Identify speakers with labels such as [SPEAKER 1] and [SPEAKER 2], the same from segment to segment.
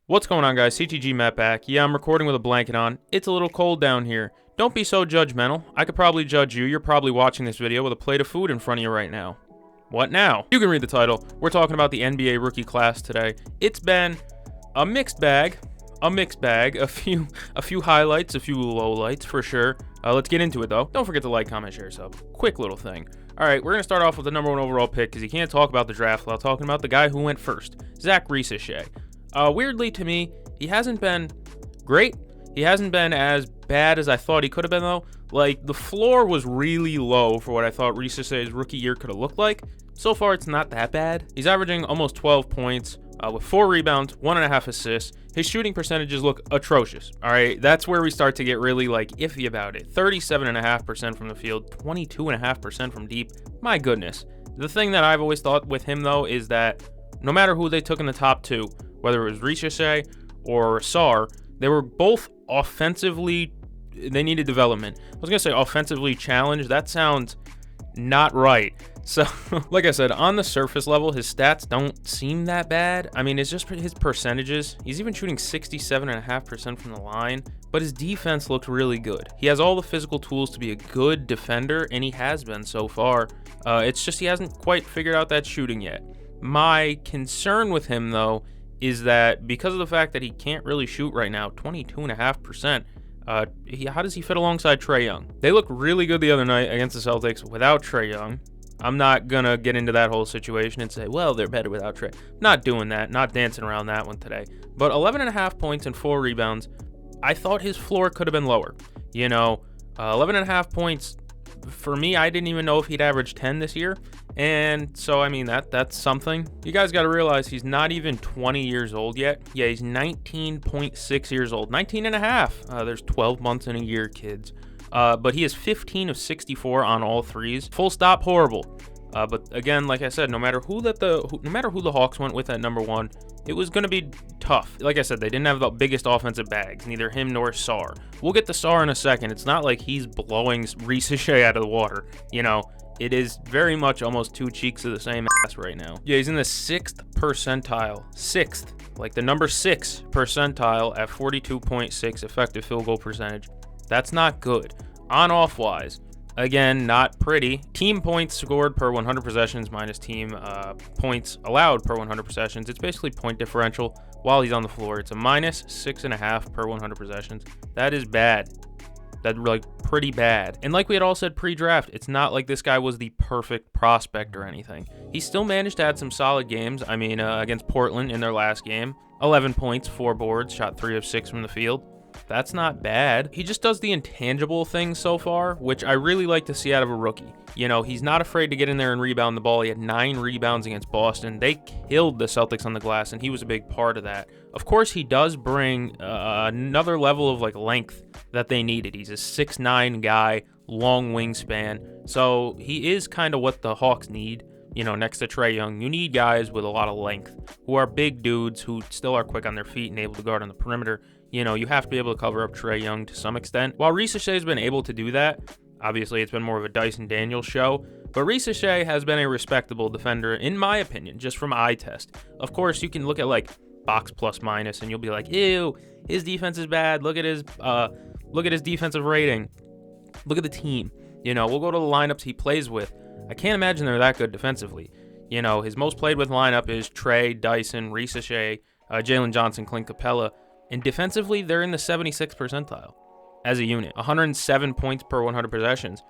[SPEAKER 1] What's going on, guys? CTG Matt back. Yeah, I'm recording with a blanket on. It's a little cold down here. Don't be so judgmental. I could probably judge you. You're probably watching this video with a plate of food in front of you right now. What now? You can read the title. We're talking about the NBA rookie class today. It's been a mixed bag. A few highlights, a few lowlights for sure. Let's get into it though. Don't forget to like, comment, share, sub. Quick little thing. All right, we're gonna start off with the number 1 overall pick because you can't talk about the draft without talking about the guy who went first, Zach Ricochet. Weirdly to me, he hasn't been great. He hasn't been as bad as I thought he could have been though. Like, the floor was really low for what I thought Ricochet's rookie year could have looked like. So far, it's not that bad. He's averaging almost 12 points with 4 rebounds, 1.5 assists. His shooting percentages look atrocious. All right, that's where we start to get really iffy about it. 37.5% from the field, 22.5% from deep. My goodness. The thing that I've always thought with him though is that no matter who they took in the top 2, whether it was Ricochet or Sar, they were both offensively, they needed development. I was going to say offensively challenged. That sounds not right. So, like I said, on the surface level, his stats don't seem that bad. I mean, it's just his percentages. He's even shooting 67.5% from the line, but his defense looked really good. He has all the physical tools to be a good defender, and he has been so far. It's just he hasn't quite figured out that shooting yet. My concern with him, though, is that because of the fact that he can't really shoot right now, 22.5%, how does he fit alongside Trae Young? They looked really good the other night against the Celtics without Trae Young. I'm not going to get into that whole situation and say, well, they're better without Trae. Not doing that, not dancing around that one today. But 11.5 points and 4 rebounds, I thought his floor could have been lower. 11.5 points, for me, I didn't even know if he'd average 10 this year. And so, I mean, that's something. You guys got to realize he's not even 20 years old yet. Yeah, he's 19.6 years old. 19 and a half. There's 12 months in a year, kids. But he is 15 of 64 on all threes. Full stop, horrible. But again, like I said, no matter who the Hawks went with at number 1, it was going to be tough. Like I said, they didn't have the biggest offensive bags, neither him nor Sar. We'll get to Sar in a second. It's not like he's blowing Ricochet out of the water. It is very much almost 2 cheeks of the same ass right now. Yeah, he's in the 6th percentile. 6th. Like the number 6 percentile at 42.6 effective field goal percentage. That's not good. On-off wise, again, not pretty. Team points scored per 100 possessions minus team points allowed per 100 possessions. It's basically point differential while he's on the floor. It's a minus 6.5 per 100 possessions. That is bad. That's pretty bad. And like we had all said pre-draft, it's not like this guy was the perfect prospect or anything. He still managed to add some solid games. I mean, against Portland in their last game, 11 points, 4 boards, shot 3 of 6 from the field. That's not bad. He just does the intangible things so far, which I really like to see out of a rookie. He's not afraid to get in there and rebound the ball. He had 9 rebounds against Boston. They killed the Celtics on the glass, and he was a big part of that. Of course, he does bring another level of length that they needed. He's a 6'9" guy, long wingspan. So he is kind of what the Hawks need. Next to Trae Young, you need guys with a lot of length who are big dudes who still are quick on their feet and able to guard on the perimeter. You have to be able to cover up Trae Young to some extent. While Ricochet's been able to do that, obviously it's been more of a Dyson Daniels show, but Ricochet has been a respectable defender, in my opinion, just from eye test. Of course, you can look at box plus minus, and you'll be like, ew, his defense is bad. Look at his defensive rating. Look at the team. We'll go to the lineups he plays with. I can't imagine they're that good defensively. His most played with lineup is Trae, Dyson, Ricochet, Jalen Johnson, Clint Capella. And defensively, they're in the 76th percentile as a unit. 107 points per 100 possessions.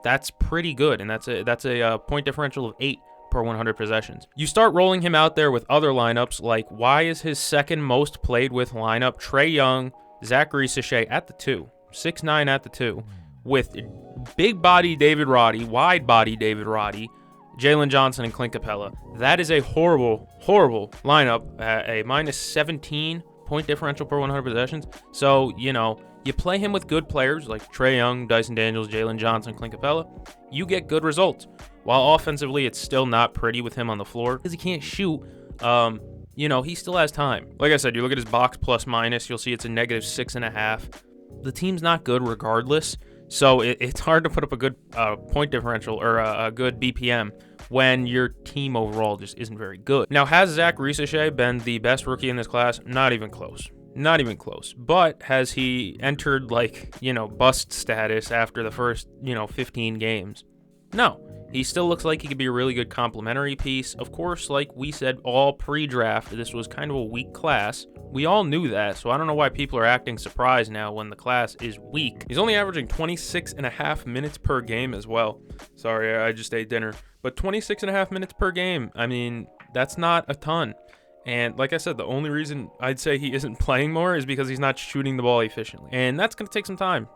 [SPEAKER 1] That's pretty good, and that's a point differential of 8 per 100 possessions. You start rolling him out there with other lineups, like why is his second most played with lineup Trae Young, Zach Ricochet at the 2, 6'9" at the 2, with big body David Roddy, wide body David Roddy, Jalen Johnson, and Clint Capella. That is a horrible, horrible lineup at a minus 17 point differential per 100 possessions. So, you play him with good players like Trae Young, Dyson Daniels, Jalen Johnson, Clint Capella, you get good results. While offensively, it's still not pretty with him on the floor because he can't shoot. He still has time. Like I said, you look at his box plus minus, you'll see it's a negative 6.5. The team's not good regardless. So it's hard to put up a good point differential or a good BPM when your team overall just isn't very good. Now, has Zach Risache been the best rookie in this class? Not even close. Not even close. But has he entered, like, bust status after the first, 15 games? No. He still looks like he could be a really good complementary piece. Of course, like we said all pre-draft, this was kind of a weak class. We all knew that, so I don't know why people are acting surprised now when the class is weak. He's only averaging 26.5 minutes per game as well. Sorry, I just ate dinner. But 26.5 minutes per game, I mean, that's not a ton. And like I said, the only reason I'd say he isn't playing more is because he's not shooting the ball efficiently. And that's going to take some time,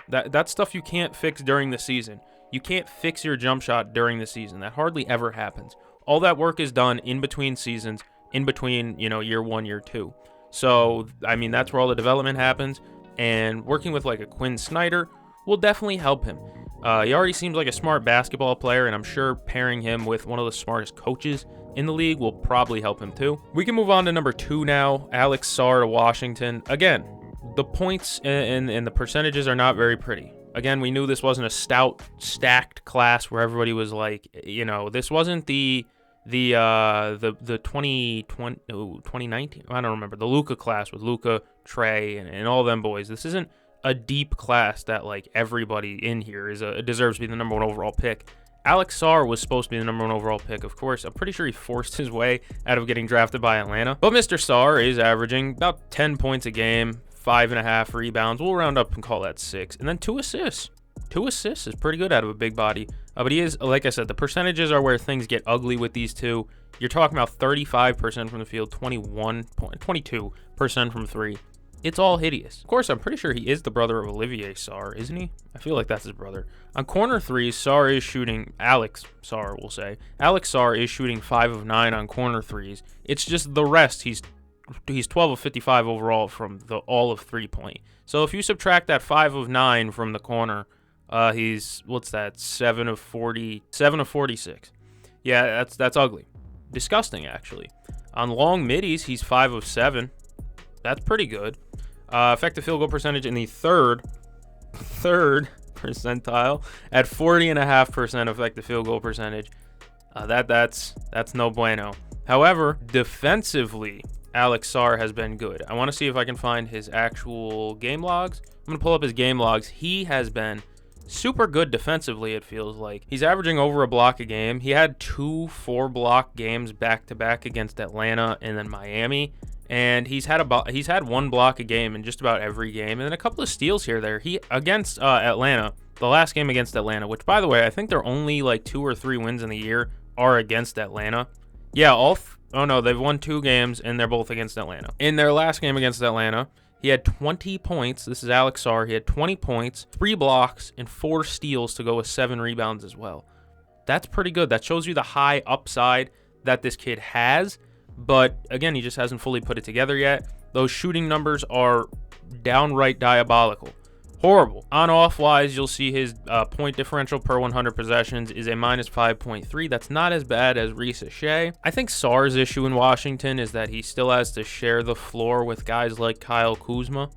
[SPEAKER 1] That's stuff you can't fix during the season. You can't fix your jump shot during the season. That hardly ever happens. All that work is done in between seasons, in between, year 1, year 2. So, I mean, that's where all the development happens. And working with like a Quinn Snyder will definitely help him. He already seems like a smart basketball player, and I'm sure pairing him with one of the smartest coaches in the league will probably help him too. We can move on to number 2 now, Alex Sarr to Washington. Again, the points and the percentages are not very pretty. Again, we knew this wasn't a stout, stacked class where everybody was like, this wasn't the 2020, 2019, I don't remember, the Luka class with Luka, Trey, and all them boys. This isn't a deep class that like everybody in here deserves to be the number 1 overall pick. Alex Sarr was supposed to be the number 1 overall pick. Of course, I'm pretty sure he forced his way out of getting drafted by Atlanta. But Mr. Sarr is averaging about 10 points a game, 5.5 rebounds. We'll round up and call that 6. And then 2 assists. 2 assists is pretty good out of a big body. But he is, like I said, the percentages are where things get ugly with these two. You're talking about 35% from the field, 22% from 3. It's all hideous. Of course, I'm pretty sure he is the brother of Olivier Sarr, isn't he? I feel like that's his brother. On corner threes, Alex Sarr is shooting 5 of 9 on corner threes. It's just the rest, he's 12 of 55 overall from all of 3-point. So if you subtract that 5 of 9 from the corner, he's, 7 of 46. Yeah, that's ugly. Disgusting, actually. On long middies, he's 5 of 7. That's pretty good. Effective field goal percentage in the third percentile at 40.5% effective field goal percentage. That's no bueno. However, defensively, Alex Sarr has been good. I want to see if I can find his actual game logs. I'm going to pull up his game logs. He has been super good defensively, it feels like. He's averaging over a block a game. He had 2 4-block games back-to-back against Atlanta and then Miami. And he's had 1 block a game in just about every game, and then a couple of steals here or there. He against Atlanta, the last game against Atlanta, which by the way, I think their only like 2 or 3 wins in the year are against Atlanta. Yeah, they've won 2 games and they're both against Atlanta. In their last game against Atlanta, he had 20 points. This is Alex Sarr. He had 20 points, 3 blocks, and 4 steals to go with 7 rebounds as well. That's pretty good. That shows you the high upside that this kid has. But again, he just hasn't fully put it together yet. Those shooting numbers are downright diabolical. Horrible. On-off wise, you'll see his point differential per 100 possessions is a minus 5.3. That's not as bad as Risache. I think Sarr's issue in Washington is that he still has to share the floor with guys like Kyle Kuzma.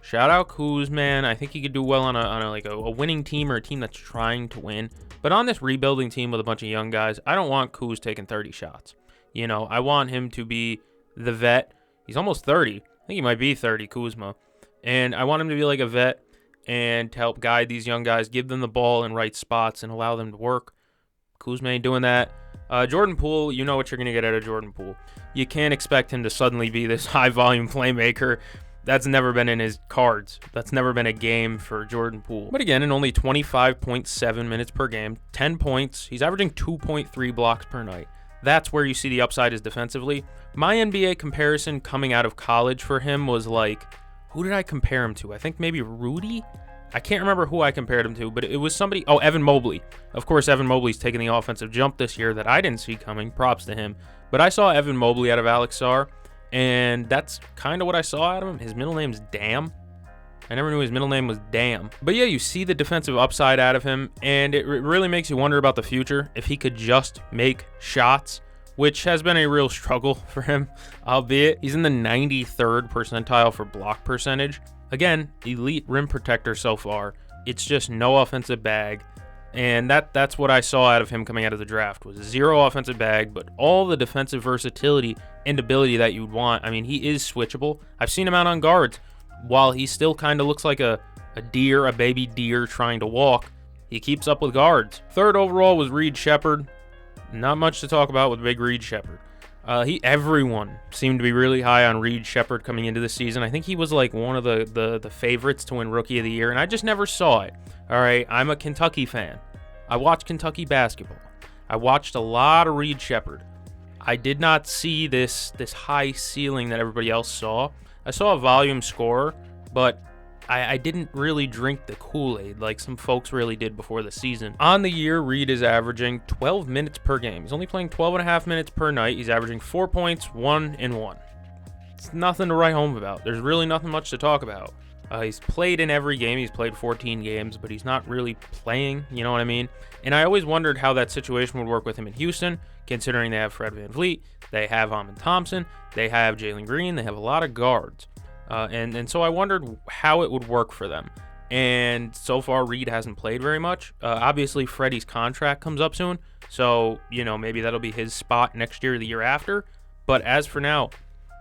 [SPEAKER 1] Shout out Kuz, man. I think he could do well on a winning team or a team that's trying to win. But on this rebuilding team with a bunch of young guys, I don't want Kuz taking 30 shots. I want him to be the vet. He's almost 30. I think he might be 30, Kuzma. And I want him to be like a vet and to help guide these young guys, give them the ball in right spots and allow them to work. Kuzma ain't doing that. Jordan Poole, you know what you're going to get out of Jordan Poole. You can't expect him to suddenly be this high-volume playmaker. That's never been in his cards. That's never been a game for Jordan Poole. But again, in only 25.7 minutes per game, 10 points, he's averaging 2.3 blocks per night. That's where you see the upside is defensively. My NBA comparison coming out of college for him was like, who did I compare him to? I think maybe Rudy? I can't remember who I compared him to, but it was somebody. Oh, Evan Mobley. Of course, Evan Mobley's taken the offensive jump this year that I didn't see coming. Props to him. But I saw Evan Mobley out of Alex Sarr, and that's kind of what I saw out of him. His middle name's Damn. I never knew his middle name was Damn. But yeah, you see the defensive upside out of him, and it really makes you wonder about the future. If he could just make shots, which has been a real struggle for him, albeit he's in the 93rd percentile for block percentage. Again, elite rim protector so far, It's just no offensive bag. And that's what I saw out of him coming out of the draft, was zero offensive bag, but all the defensive versatility and ability that you'd want. I mean, he is switchable. I've seen him out on guards. While he still kind of looks like a deer, a baby deer trying to walk, he keeps up with guards. Third overall was Reed Sheppard. Not much to talk about with big Reed Sheppard. Everyone seemed to be really high on Reed Sheppard coming into the season. I think he was like one of the favorites to win Rookie of the Year, and I just never saw it. All right, I'm a Kentucky fan. I watch Kentucky basketball. I watched a lot of Reed Sheppard. I did not see this high ceiling that everybody else saw. I saw a volume scorer, but I didn't really drink the Kool-Aid like some folks really did before the season. On the year, Reed is averaging 12 minutes per game. He's only playing 12.5 minutes per night. He's averaging 4 points, 1 and 1. It's nothing to write home about. There's really nothing much to talk about. He's played in every game. He's played 14 games, but he's not really playing, you know what I mean? And I always wondered how that situation would work with him in Houston, considering they have Fred VanVleet, they have Amon Thompson, they have Jalen Green, they have a lot of guards. And so I wondered how it would work for them. And so far, Reed hasn't played very much. Obviously, Freddie's contract comes up soon, so, you know, maybe that'll be his spot next year or the year after. But as for now,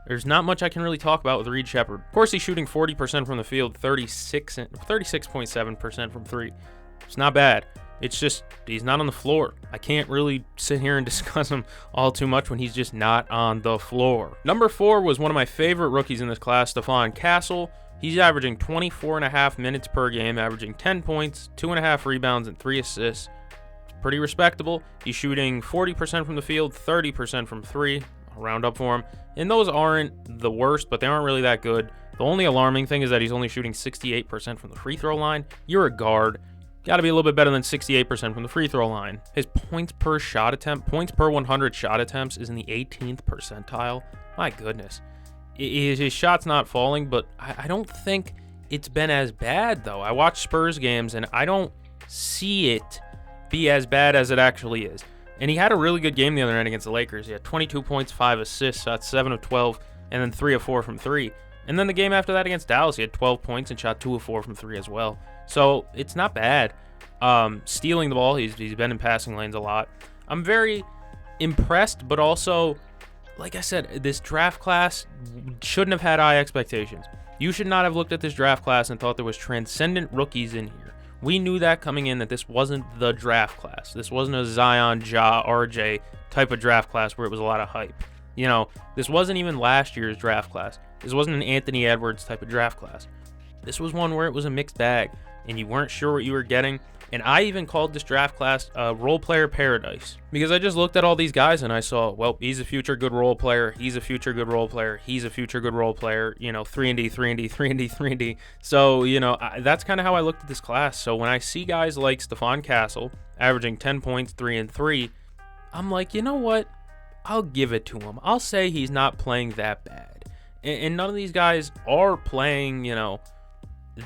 [SPEAKER 1] there's not much I can really talk about with Reed Sheppard. Of course, he's shooting 40% from the field, 36.7% from three. It's not bad. It's just he's not on the floor. I can't really sit here and discuss him all too much when he's just not on the floor. Number 4 was one of my favorite rookies in this class, Stephon Castle. He's averaging 24.5 minutes per game, averaging 10 points, 2.5 rebounds, and 3 assists. It's pretty respectable. He's shooting 40% from the field, 30% from three. I'll round up for him. And those aren't the worst, but they aren't really that good. The only alarming thing is that he's only shooting 68% from the free throw line. You're a guard. Got to be a little bit better than 68% from the free throw line. His points per 100 shot attempts is in the 18th percentile. My goodness. His shot's not falling, but I don't think it's been as bad, though. I watch Spurs games, and I don't see it be as bad as it actually is. And he had a really good game the other night against the Lakers. He had 22 points, 5 assists, shot 7 of 12, and then 3 of 4 from 3. And then the game after that against Dallas, he had 12 points and shot 2 of 4 from 3 as well. So it's not bad. Stealing the ball, he's been in passing lanes a lot. I'm very impressed, but also, like I said, this draft class shouldn't have had high expectations. You should not have looked at this draft class and thought there was transcendent rookies in here. We knew that coming in, that this wasn't the draft class. This wasn't a Zion, Ja, RJ type of draft class where it was a lot of hype. You know, this wasn't even last year's draft class. This wasn't an Anthony Edwards type of draft class. This was one where it was a mixed bag, and you weren't sure what you were getting. And I even called this draft class role player paradise, because I just looked at all these guys and I saw, well, he's a future good role player, he's a future good role player, he's a future good role player, you know, 3-and-D, 3-and-D, 3-and-D, 3-and-D. So, you know, that's kind of how I looked at this class. So when I see guys like Stephon Castle averaging 10 points, 3 and 3, I'm like, you know what? I'll give it to him. I'll say he's not playing that bad. And none of these guys are playing, you know,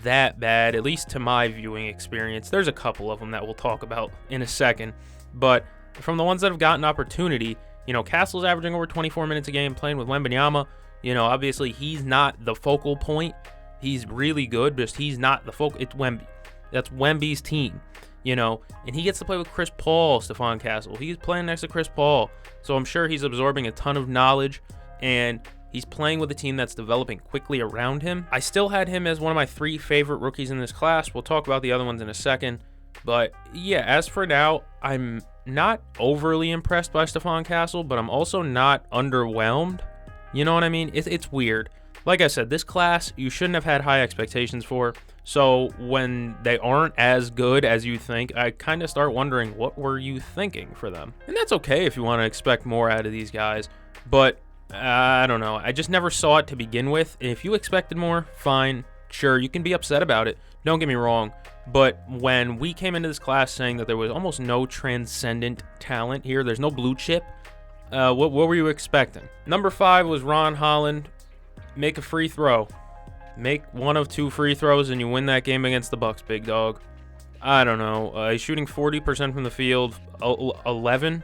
[SPEAKER 1] that bad, at least to my viewing experience. There's a couple of them that we'll talk about in a second, but from the ones that have gotten opportunity, you know, Castle's averaging over 24 minutes a game playing with Wembanyama. You know, obviously he's not the focal point. He's really good, but he's not the focal. It's Wemby. That's Wemby's team, you know, and he gets to play with Chris Paul, Stephon Castle. He's playing next to Chris Paul, so I'm sure he's absorbing a ton of knowledge, and he's playing with a team that's developing quickly around him. I still had him as one of my 3 favorite rookies in this class. We'll talk about the other ones in a second. But yeah, as for now, I'm not overly impressed by Stephon Castle, but I'm also not underwhelmed. You know what I mean? It's weird. Like I said, this class, you shouldn't have had high expectations for. So when they aren't as good as you think, I kind of start wondering, what were you thinking for them? And that's okay if you want to expect more out of these guys. But I don't know. I just never saw it to begin with. If you expected more, fine. Sure, you can be upset about it. Don't get me wrong. But when we came into this class saying that there was almost no transcendent talent here, there's no blue chip, what were you expecting? Number 5 was Ron Holland. Make a free throw. Make 1 of 2 free throws and you win that game against the Bucks, big dog. I don't know. He's shooting 40% from the field, 11%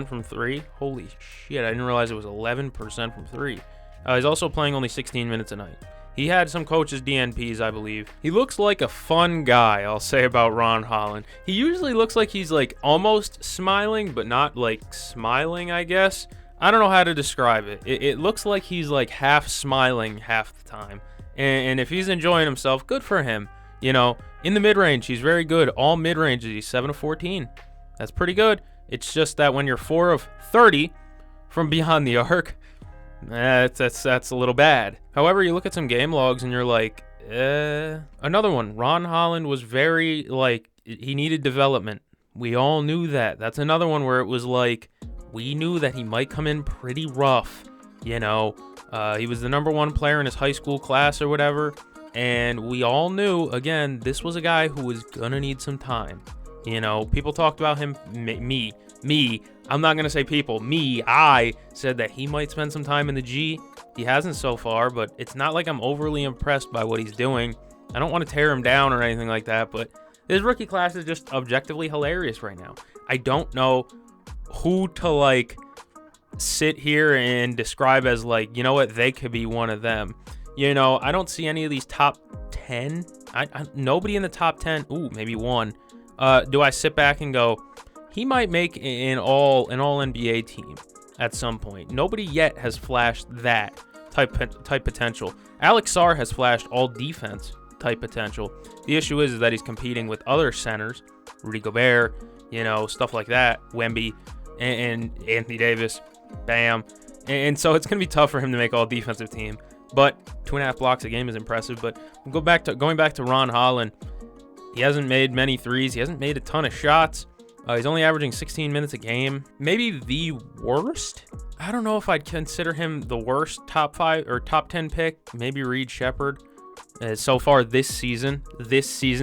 [SPEAKER 1] from 3. Holy shit, I didn't realize it was 11% from 3. He's also playing only 16 minutes a night. He had some coaches DNPs, I believe. He looks like a fun guy, I'll say about Ron Holland. He usually looks like he's like almost smiling, but not like smiling, I guess. I don't know how to describe it. It looks like he's like half smiling half the time. And if he's enjoying himself, good for him. You know, in the mid-range, he's very good. All mid-ranges, he's 7 of 14. That's pretty good. It's just that when you're 4 of 30 from beyond the arc, that's a little bad. However, you look at some game logs and you're like, another one. Ron Holland was very, like, he needed development. We all knew that. That's another one where it was like, we knew that he might come in pretty rough. You know, he was the #1 player in his high school class or whatever. And we all knew, again, this was a guy who was going to need some time. You know, people talked about him, me, I'm not going to say people, I said that he might spend some time in the G. He hasn't so far, but it's not like I'm overly impressed by what he's doing. I don't want to tear him down or anything like that, but this rookie class is just objectively hilarious right now. I don't know who to, like, sit here and describe as, like, you know what, they could be one of them. You know, I don't see any of these top 10. Nobody in the top 10. Ooh, maybe one. Do I sit back and go, he might make an all NBA team at some point? Nobody yet has flashed that type potential. Alex Sarr has flashed all defense type potential. The issue is that he's competing with other centers, Rudy Gobert, you know, stuff like that, Wemby, and Anthony Davis, bam. And so it's going to be tough for him to make all defensive team. But 2.5 blocks a game is impressive. But going back to Ron Holland, he hasn't made many threes. He hasn't made a ton of shots. He's only averaging 16 minutes a game. Maybe the worst. I don't know if I'd consider him the worst top 5 or top 10 pick. Maybe Reed Shepherd. So far this season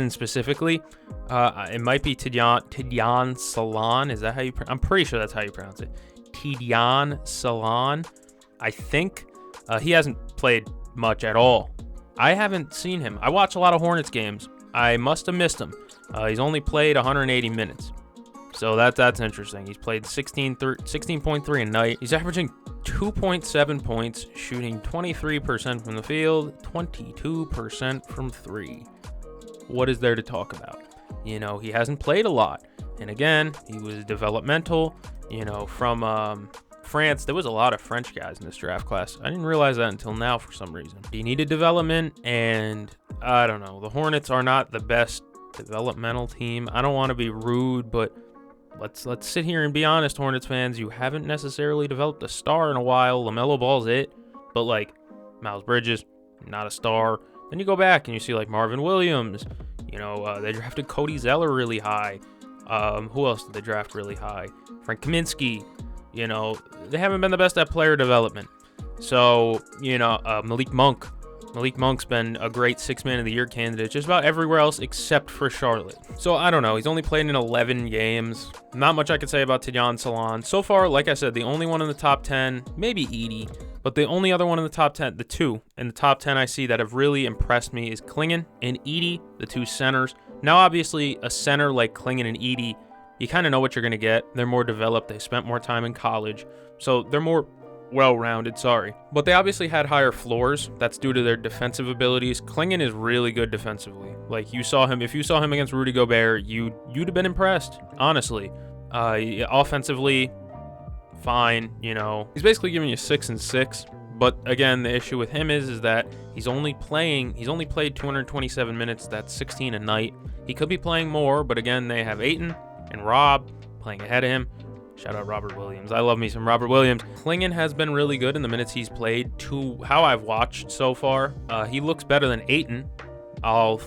[SPEAKER 1] specifically, it might be Tidjane Salaün. Is that how you? I'm pretty sure that's how you pronounce it. Tidjane Salaün. I think he hasn't played much at all. I haven't seen him. I watch a lot of Hornets games. I must have missed him. He's only played 180 minutes. So that's interesting. He's played 16.3 a night. He's averaging 2.7 points, shooting 23% from the field, 22% from 3. What is there to talk about? You know, he hasn't played a lot. And again, he was developmental, you know, from France. There was a lot of French guys in this draft class. I didn't realize that until now for some reason. He needed development, and I don't know. The Hornets are not the best developmental team. I don't want to be rude, but let's sit here and be honest, Hornets fans. You haven't necessarily developed a star in a while. LaMelo Ball's it, but like Miles Bridges, not a star. Then you go back and you see like Marvin Williams. You know, they drafted Cody Zeller really high. Who else did they draft really high? Frank Kaminsky. You know, they haven't been the best at player development. So, you know, Malik Monk. Malik Monk's been a great 6-man of the year candidate just about everywhere else except for Charlotte. So I don't know. He's only played in 11 games. Not much I could say about Tidjane Salaün. So far, like I said, the only one in the top 10, maybe Edie, but the only other one in the top 10, the two in the top 10 I see that have really impressed me is Clingan and Edie, the two centers. Now, obviously, a center like Clingan and Edie, you kind of know what you're going to get. They're more developed. They spent more time in college. So they're more well-rounded, but they obviously had higher floors. That's due to their defensive abilities. Clingan is really good defensively. Like, you saw him, if you saw him against Rudy Gobert, you'd have been impressed, honestly. Offensively, fine, you know. He's basically giving you 6 and 6, but again, the issue with him is that he's only played 227 minutes. That's 16 a night. He could be playing more, but again, they have Ayton and Rob playing ahead of him. Shout out Robert Williams. I love me some Robert Williams. Clingan has been really good in the minutes he's played. To how I've watched so far, he looks better than Ayton. I'll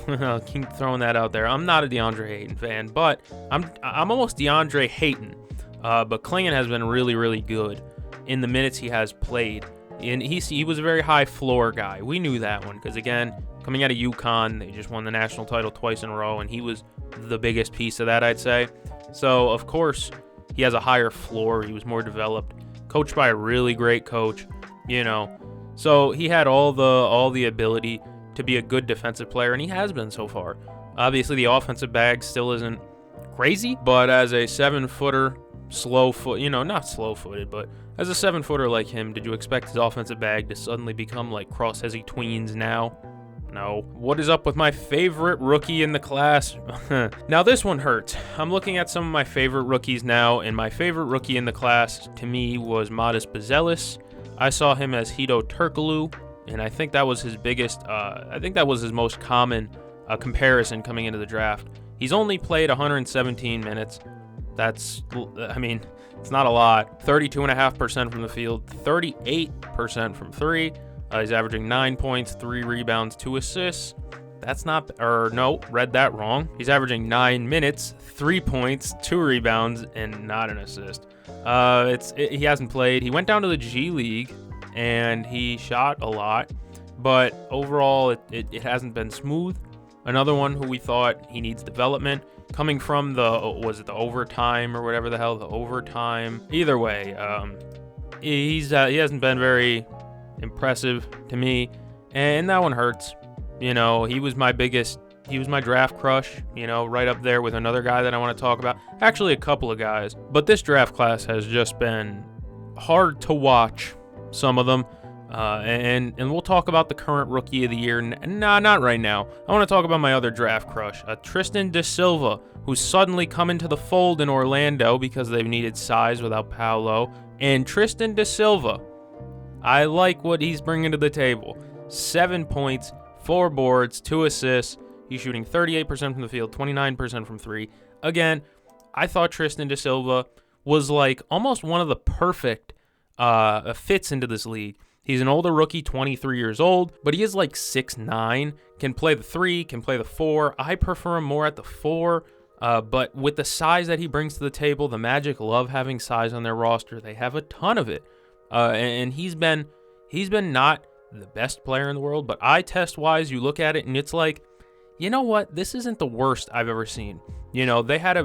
[SPEAKER 1] keep throwing that out there. I'm not a DeAndre Ayton fan, but I'm almost DeAndre Hayton. But Clingan has been really, really good in the minutes he has played. And he was a very high floor guy. We knew that one because, again, coming out of UConn, they just won the national title twice in a row, and he was the biggest piece of that, I'd say. So, of course, he has a higher floor. He was more developed, coached by a really great coach, you know. So he had all the ability to be a good defensive player, and he has been so far. Obviously, the offensive bag still isn't crazy, but as a 7-footer slow foot, not slow-footed, but as a 7-footer like him, did you expect his offensive bag to suddenly become like cross-hezzy tweens now? No. What is up with my favorite rookie in the class? Now this one hurts. I'm looking at some of my favorite rookies now, and my favorite rookie in the class to me was Modest Bazelis. I saw him as Hito Turkoglu, and I think that was his biggest, I think that was his most common comparison coming into the draft. He's only played 117 minutes. That's, I mean, it's not a lot. 32.5% from the field, 38% from three. He's averaging 9 points, 3 rebounds, 2 assists. That's not, or no, read that wrong. He's averaging 9 minutes, 3 points, 2 rebounds, and not an assist. He hasn't played. He went down to the G League, and he shot a lot, but overall, it hasn't been smooth. Another one who we thought he needs development. Coming from was it the overtime or whatever the hell, the overtime? Either way, he hasn't been very impressive to me, and that one hurts. He was my draft crush, right up there with another guy that I want to talk about. Actually, a couple of guys. But this draft class has just been hard to watch, some of them. And we'll talk about the current rookie of the year. Nah, not right now. I want to talk about my other draft crush, Tristan da Silva, who's suddenly come into the fold in Orlando because they've needed size without Paolo. And Tristan da Silva, I like what he's bringing to the table. 7 points, 4 boards, 2 assists. He's shooting 38% from the field, 29% from three. Again, I thought Tristan da Silva was like almost one of the perfect fits into this league. He's an older rookie, 23 years old, but he is like 6'9", can play the 3, can play the 4. I prefer him more at the 4, but with the size that he brings to the table, the Magic love having size on their roster. They have a ton of it, and he's been not the best player in the world, but eye test wise, you look at it and it's like, you know what? This isn't the worst I've ever seen. They had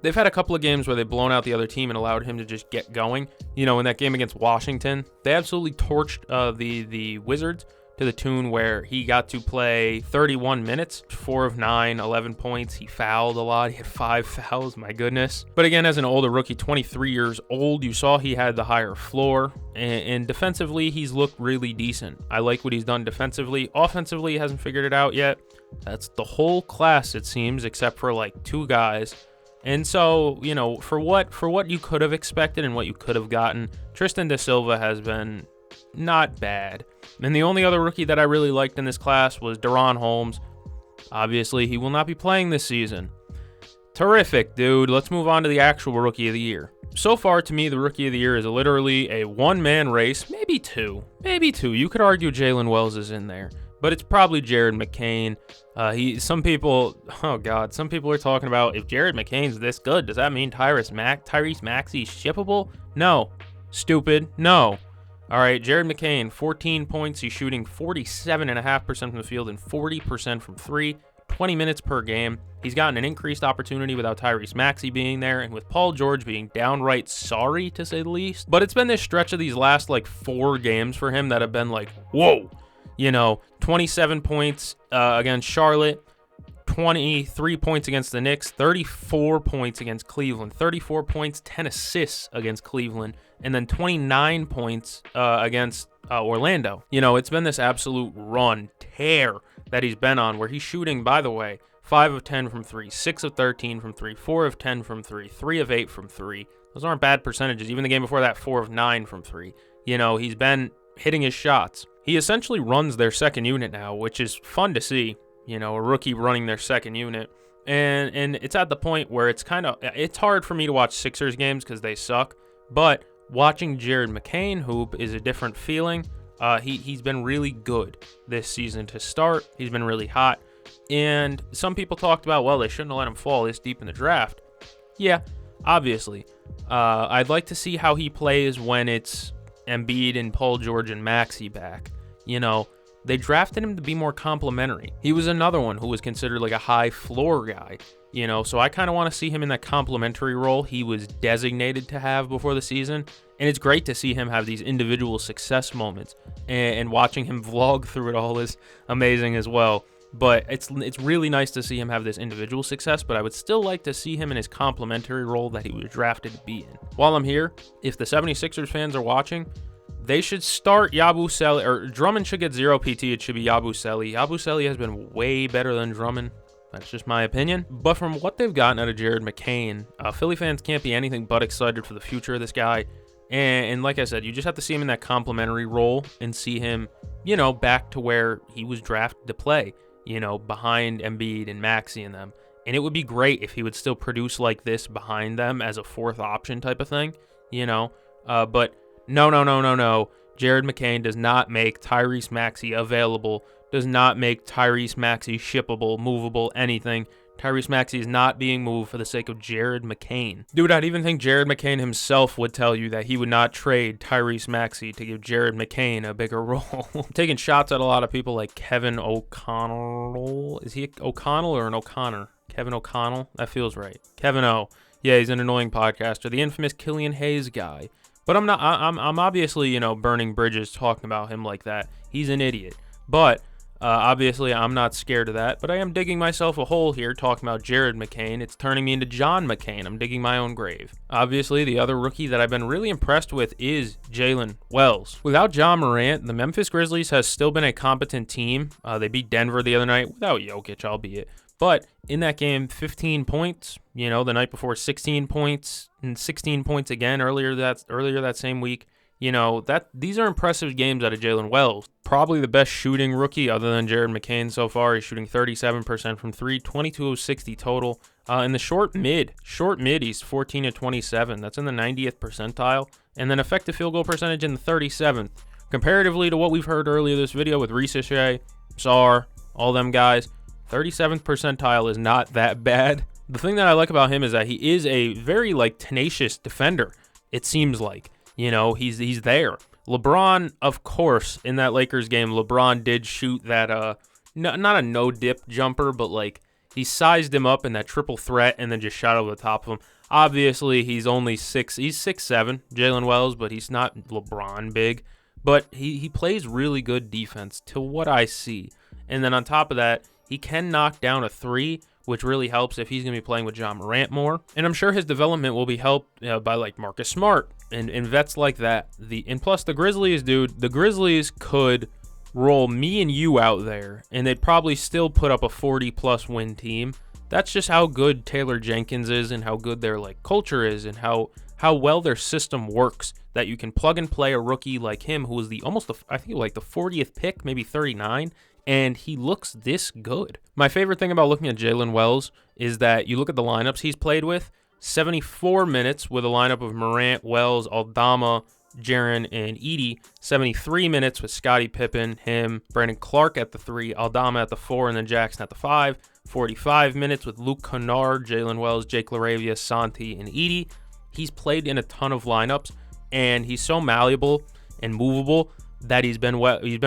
[SPEAKER 1] they've had a couple of games where they've blown out the other team and allowed him to just get going. In that game against Washington, they absolutely torched the Wizards to the tune where he got to play 31 minutes, 4 of 9, 11 points. He fouled a lot. He had 5 fouls, my goodness. But again, as an older rookie, 23 years old, you saw he had the higher floor. And defensively, he's looked really decent. I like what he's done defensively. Offensively, he hasn't figured it out yet. That's the whole class, it seems, except for like 2 guys. And so, for what you could have expected and what you could have gotten, Tristan da Silva has been not bad. And the only other rookie that I really liked in this class was Deron Holmes. Obviously, he will not be playing this season. Terrific, dude. Let's move on to the actual rookie of the year. So far, to me, the rookie of the year is literally a one-man race, maybe two. You could argue Jalen Wells is in there, but it's probably Jared McCain. Some people are talking about, if Jared McCain's this good, does that mean Tyrese Maxey's shippable? No. Stupid. No. All right, Jared McCain, 14 points. He's shooting 47.5% from the field and 40% from three, 20 minutes per game. He's gotten an increased opportunity without Tyrese Maxey being there and with Paul George being downright sorry, to say the least. But it's been this stretch of these last, 4 games for him that have been like, whoa. 27 points against Charlotte, 23 points against the Knicks, 34 points against Cleveland, 34 points, 10 assists against Cleveland, and then 29 points against Orlando. It's been this absolute tear that he's been on, where he's shooting, by the way, 5 of 10 from 3, 6 of 13 from 3, 4 of 10 from 3, 3 of 8 from 3. Those aren't bad percentages. Even the game before that, 4 of 9 from 3. He's been hitting his shots. He essentially runs their second unit now, which is fun to see. A rookie running their second unit. And it's at the point where it's hard for me to watch Sixers games because they suck. But watching Jared McCain hoop is a different feeling. He's been really good this season to start. He's been really hot. And some people talked about, well, they shouldn't have let him fall this deep in the draft. Yeah, obviously. I'd like to see how he plays when it's Embiid and Paul George and Maxey back. They drafted him to be more complimentary. He was another one who was considered like a high floor guy, so I kind of want to see him in that complimentary role he was designated to have before the season. And it's great to see him have these individual success moments, and watching him vlog through it all is amazing as well. But it's really nice to see him have this individual success, but I would still like to see him in his complementary role that he was drafted to be in. While I'm here, if the 76ers fans are watching, they should start Yabusele, or Drummond should get 0 PT, it should be Yabusele. Yabusele has been way better than Drummond. That's just my opinion. But from what they've gotten out of Jared McCain, Philly fans can't be anything but excited for the future of this guy. And like I said, you just have to see him in that complementary role and see him, you know, back to where he was drafted to play, you know, behind Embiid and Maxey and them. And it would be great if he would still produce like this behind them as a fourth option type of thing, you know. But no. Jared McCain does not make Tyrese Maxey available, does not make Tyrese Maxey shippable, movable, anything. Tyrese Maxey is not being moved for the sake of Jared McCain. Dude, I'd even think Jared McCain himself would tell you that he would not trade Tyrese Maxey to give Jared McCain a bigger role. Taking shots at a lot of people like Kevin O'Connell. Is he O'Connell or an O'Connor? Kevin O'Connell? That feels right. Kevin O. Yeah, he's an annoying podcaster. The infamous Killian Hayes guy. But I'm not. I'm obviously, you know, burning bridges talking about him like that. He's an idiot. But obviously, I'm not scared of that. But I am digging myself a hole here talking about Jared McCain. It's turning me into John McCain. I'm digging my own grave. Obviously, the other rookie that I've been really impressed with is Jalen Wells. Without Ja Morant, the Memphis Grizzlies has still been a competent team. They beat Denver the other night without Jokic, albeit. But in that game, 15 points, you know, the night before 16 points and 16 points again earlier that same week. You know, these are impressive games out of Jalen Wells. Probably the best shooting rookie other than Jared McCain so far. He's shooting 37% from 3, 22 of 60 total. In the short mid, he's 14 of 27. That's in the 90th percentile. And then effective field goal percentage in the 37th. Comparatively to what we've heard earlier this video with Reese Shea, Sar, all them guys, 37th percentile is not that bad. The thing that I like about him is that he is a very, like, tenacious defender, it seems like. You know, he's there. LeBron, of course, in that Lakers game, LeBron did shoot that, not a no-dip jumper, but, like, he sized him up in that triple threat and then just shot over the top of him. Obviously, he's 6'7", Jalen Wells, but he's not LeBron big. But he plays really good defense to what I see. And then on top of that, he can knock down a three, which really helps if he's going to be playing with Ja Morant more. And I'm sure his development will be helped by, like, Marcus Smart and vets like that. And plus, the Grizzlies, dude, the Grizzlies could roll me and you out there, and they'd probably still put up a 40-plus win team. That's just how good Taylor Jenkins is and how good their, like, culture is and how well their system works, that you can plug and play a rookie like him who was I think like the 40th pick, maybe 39, and he looks this good. My favorite thing about looking at Jalen Wells is that you look at the lineups he's played with, 74 minutes with a lineup of Morant, Wells, Aldama, Jaren, and Edey, 73 minutes with Scottie Pippen, him, Brandon Clark at the 3, Aldama at the 4, and then Jackson at the 5, 45 minutes with Luke Kennard, Jalen Wells, Jake LaRavia, Santi, and Edey. He's played in a ton of lineups, and he's so malleable and movable that he's been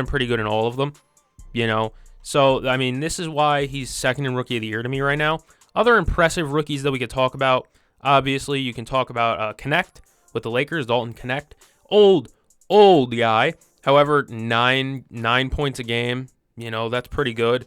[SPEAKER 1] pretty good in all of them. You know, so, I mean, this is why he's second in Rookie of the Year to me right now. Other impressive rookies that we could talk about, obviously, you can talk about Connect with the Lakers, Dalton Connect. Old guy. However, 9 points a game, you know, that's pretty good.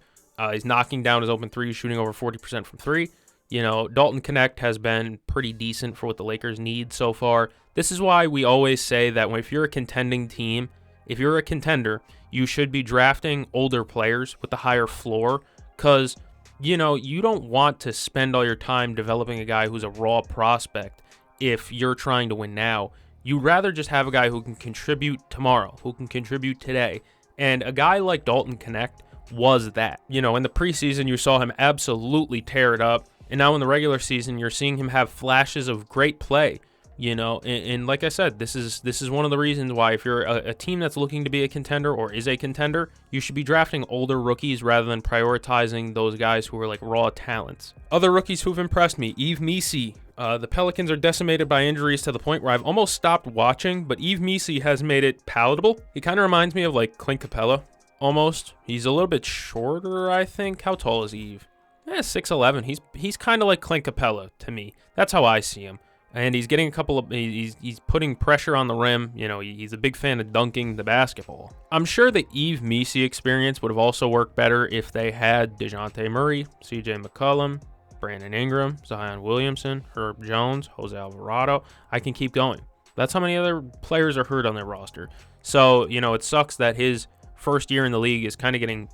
[SPEAKER 1] He's knocking down his open threes, shooting over 40% from 3. You know, Dalton Connect has been pretty decent for what the Lakers need so far. This is why we always say that if you're a contending team, if you're a contender, you should be drafting older players with a higher floor, because, you know, you don't want to spend all your time developing a guy who's a raw prospect if you're trying to win now. You'd rather just have a guy who can contribute tomorrow, who can contribute today. And a guy like Dalton Connect was that. You know, in the preseason, you saw him absolutely tear it up. And now in the regular season, you're seeing him have flashes of great play. You know, and like I said, this is one of the reasons why if you're a team that's looking to be a contender or is a contender, you should be drafting older rookies rather than prioritizing those guys who are like raw talents. Other rookies who've impressed me, Yves Missi. The Pelicans are decimated by injuries to the point where I've almost stopped watching, but Yves Missi has made it palatable. He kind of reminds me of like Clint Capella, almost. He's a little bit shorter, I think. How tall is Yves? 6'11". He's kind of like Clint Capella to me. That's how I see him. And he's getting a couple of, he's putting pressure on the rim. You know, he's a big fan of dunking the basketball. I'm sure the Yves Missi experience would have also worked better if they had DeJounte Murray, CJ McCollum, Brandon Ingram, Zion Williamson, Herb Jones, Jose Alvarado. I can keep going. That's how many other players are hurt on their roster. So, you know, it sucks that his first year in the league is kind of getting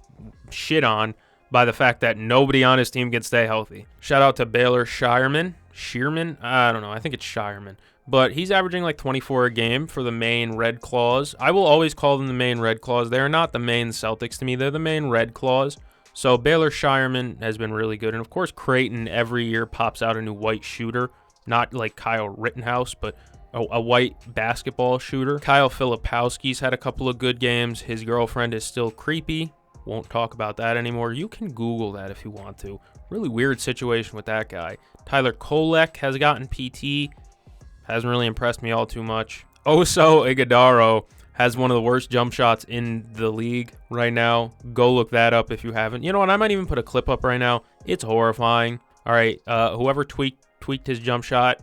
[SPEAKER 1] shit on by the fact that nobody on his team can stay healthy. Shout out to Baylor Shearman. I don't know. I think it's Shireman. But he's averaging like 24 a game for the Maine Red Claws. I will always call them the Maine Red Claws. They're not the Maine Celtics to me. They're the Maine Red Claws. So Baylor Shireman has been really good. And, of course, Creighton every year pops out a new white shooter. Not like Kyle Rittenhouse, but a white basketball shooter. Kyle Filipowski's had a couple of good games. His girlfriend is still creepy. Won't talk about that anymore. You can Google that if you want to. Really weird situation with that guy. Tyler Kolek has gotten PT. Hasn't really impressed me all too much. Oso Ighodaro has one of the worst jump shots in the league right now. Go look that up if you haven't. You know what? I might even put a clip up right now. It's horrifying. All right, whoever tweaked his jump shot,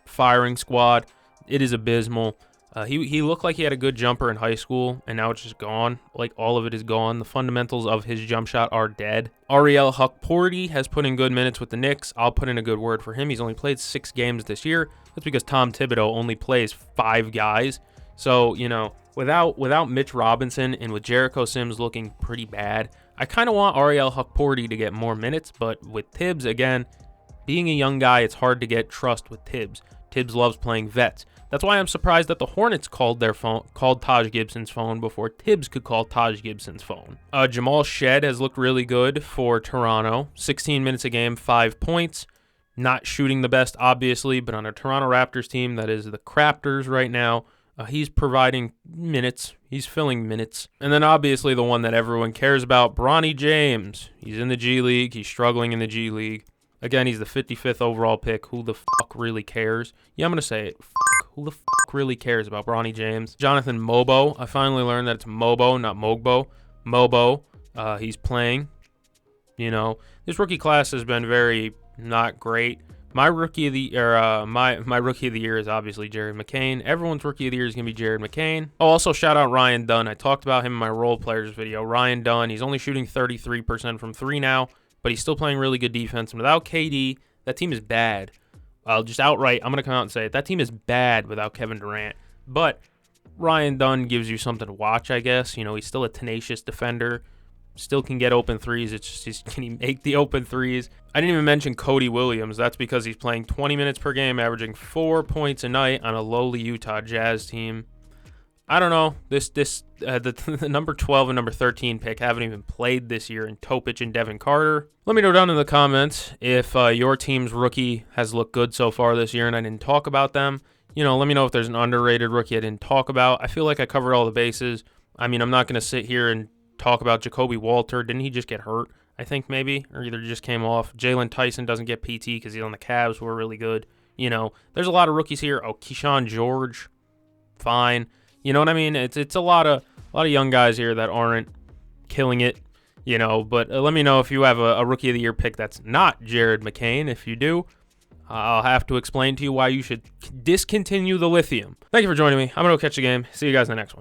[SPEAKER 1] firing squad, it is abysmal. He looked like he had a good jumper in high school, and now it's just gone. Like, all of it is gone. The fundamentals of his jump shot are dead. Ariel Hukporti has put in good minutes with the Knicks. I'll put in a good word for him. He's only played 6 games this year. That's because Tom Thibodeau only plays 5 guys. So, you know, without Mitch Robinson and with Jericho Sims looking pretty bad, I kind of want Ariel Hukporti to get more minutes. But with Tibbs, again, being a young guy, it's hard to get trust with Tibbs. Tibbs loves playing vets. That's why I'm surprised that the Hornets called Taj Gibson's phone before Tibbs could call Taj Gibson's phone. Jamal Shed has looked really good for Toronto. 16 minutes a game, 5 points. Not shooting the best, obviously, but on a Toronto Raptors team that is the Craptors right now, he's providing minutes. He's filling minutes. And then obviously the one that everyone cares about, Bronny James. He's in the G League. He's struggling in the G League. Again, he's the 55th overall pick. Who the fuck really cares? Yeah, I'm going to say it. Who the fuck really cares about Bronny James? Jonathan Mobo. I finally learned that it's Mobo, not Mogbo. Mobo. He's playing. You know, this rookie class has been very not great. My rookie of the my rookie of the year is obviously Jared McCain. Everyone's rookie of the year is gonna be Jared McCain. Oh, also shout out Ryan Dunn. I talked about him in my role players video. Ryan Dunn. He's only shooting 33% from 3 now, but he's still playing really good defense. And without KD, that team is bad. Just outright, I'm going to come out and say it. That team is bad without Kevin Durant. But Ryan Dunn gives you something to watch, I guess. You know, he's still a tenacious defender. Still can get open threes. It's just, can he make the open threes? I didn't even mention Cody Williams. That's because he's playing 20 minutes per game, averaging 4 points a night on a lowly Utah Jazz team. I don't know. The number 12 and number 13 pick haven't even played this year in Topic and Devin Carter. Let me know down in the comments if your team's rookie has looked good so far this year and I didn't talk about them. You know, let me know if there's an underrated rookie I didn't talk about. I feel like I covered all the bases. I mean, I'm not going to sit here and talk about Jacoby Walter. Didn't he just get hurt? I think maybe, or either just came off. Jalen Tyson doesn't get PT because he's on the Cavs, who are really good. You know, there's a lot of rookies here. Oh, Keyshawn George, fine. You know what I mean? It's a lot of young guys here that aren't killing it, you know. But let me know if you have a Rookie of the Year pick that's not Jared McCain. If you do, I'll have to explain to you why you should discontinue the lithium. Thank you for joining me. I'm going to go catch the game. See you guys in the next one.